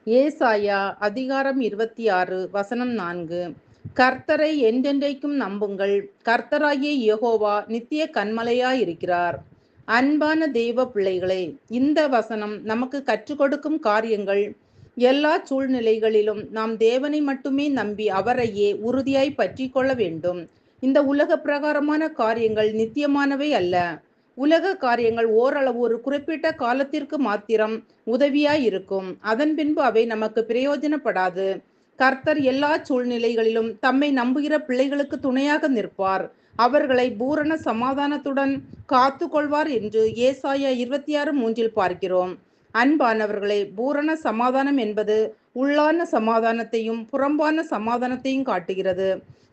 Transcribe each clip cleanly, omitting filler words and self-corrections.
ஏசாயா அதிகாரம் 26 வசனம் 4. கர்த்தரை என்றென்றைக்கும் நம்புங்கள். கர்த்தராகிய யெகோவா நித்திய கன்மலையாயிருக்கிறார். அன்பான தெய்வ பிள்ளைகளே, இந்த வசனம் நமக்கு கற்றுக் கொடுக்கும் காரியங்கள், எல்லா சூழ்நிலைகளிலும் நாம் தேவனை மட்டுமே நம்பி அவரையே உறுதியாய் பற்றி கொள்ள வேண்டும். இந்த உலக பிரகாரமான காரியங்கள் நித்தியமானவை அல்ல. உலக காரியங்கள் ஓரளவு ஒரு குறிப்பிட்ட காலத்திற்கு மாத்திரம் உதவியாய் இருக்கும். அதன் பின்பு அவை நமக்கு பிரயோஜனப்படாது. கர்த்தர் எல்லா சூழ்நிலைகளிலும் தம்மை நம்புகிற பிள்ளைகளுக்கு துணையாக நிற்பார். அவர்களை பூரண சமாதானத்துடன் காத்து கொள்வார் என்று ஏசாயா 26:3 பார்க்கிறோம். அன்பானவர்களே, பூரண சமாதானம் என்பது உள்ளான சமாதானத்தையும் புறம்பான சமாதானத்தையும் காட்டுகிறது.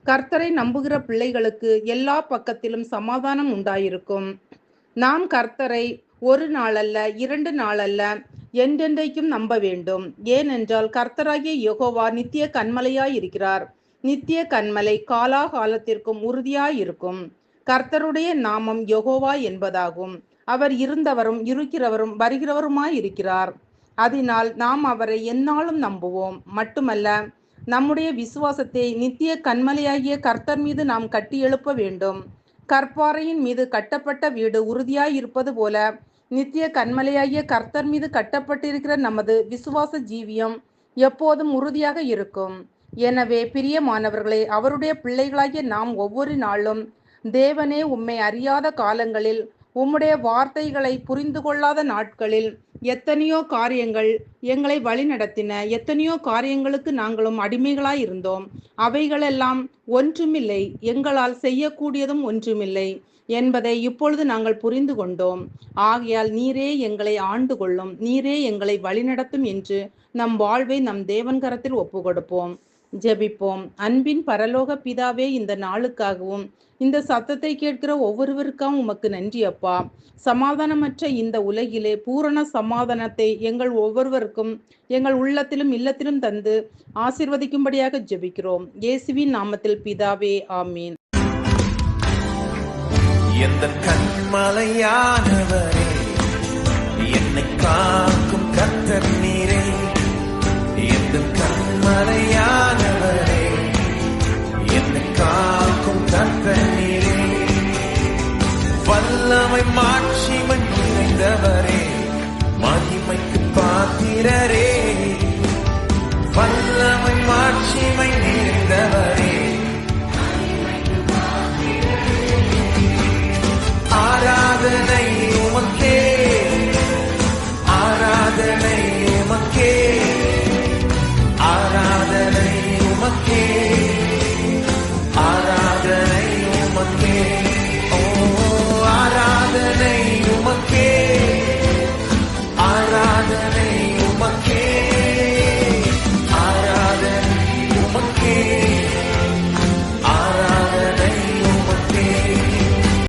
கர்த்தரை நம்புகிற பிள்ளைகளுக்கு எல்லா பக்கத்திலும் சமாதானம் உண்டாயிருக்கும். நாம் கர்த்தரை ஒரு நாளல்ல, 2 நாளல்ல, என்றென்றைக்கும் நம்ப வேண்டும். ஏனென்றால் கர்த்தராகிய யெகோவா நித்திய கன்மலையாயிருக்கிறார். நித்திய கன்மலை காலாகாலத்திற்கும் உறுதியாயிருக்கும். கர்த்தருடைய நாமம் யெகோவா என்பதாகும். அவர் இருந்தவரும் இருக்கிறவரும் வருகிறவருமாயிருக்கிறார். அதனால் நாம் அவரை எந்நாளும் நம்புவோம். மட்டுமல்ல, நம்முடைய விசுவாசத்தை நித்திய கன்மலையாகிய கர்த்தர் மீது நாம் கட்டி எழுப்ப வேண்டும். கற்பாறையின் மீது கட்டப்பட்ட வீடு உறுதியாயிருப்பது போல நித்திய கன்மலையாகிய கர்த்தர் மீது கட்டப்பட்டிருக்கிற நமது விசுவாச ஜீவியம் எப்போதும் உறுதியாக இருக்கும். எனவே பிரியமானவர்களே, அவருடைய பிள்ளைகளாகிய நாம் ஒவ்வொரு நாளும், தேவனே உம்மை அறியாத காலங்களில், உம்முடைய வார்த்தைகளை புரிந்து கொள்ளாத நாட்களில் எத்தனையோ காரியங்கள் எங்களை வழிநடத்தின. எத்தனையோ காரியங்களுக்கு நாங்களும் அடிமைகளாய் இருந்தோம். அவைகளெல்லாம் ஒன்றுமில்லை, எங்களால் செய்யக்கூடியதும் ஒன்றுமில்லை என்பதை இப்பொழுது நாங்கள் புரிந்து கொண்டோம். ஆகையால் நீரே எங்களை ஆண்டு கொள்ளும், நீரே எங்களை வழிநடத்தும் என்று நம் வாழ்வை நம் தேவன் கரத்தில் ஒப்பு கொடுப்போம். ஜெபிப்போம். அன்பின் பரலோக பிதாவே, இந்த நாளுக்காகவும் இந்த சத்தத்தை கேட்கிற ஒவ்வொருவருக்காகவும் உமக்கு நன்றி அப்பா. சமாதானமற்ற இந்த உலகிலே பூரண சமாதானத்தை எங்கள் ஒவ்வொருவருக்கும் எங்கள் உள்ளத்திலும் இல்லத்திலும் தந்து ஆசீர்வதிக்கும்படியாக ஜெபிக்கிறோம். இயேசுவின் நாமத்தில் பிதாவே, ஆமீன். எந்த கன்மலையானவரே, என்னை காக்கும் கர்த்தர் நீரே. எந்த கன்மலையானவரே, என்னை காக்கும் கர்த்தர் நீரே. வல்லமை மாட்சிமை நிறைந்தவரே, மகிமைக்கு பாத்திரரே.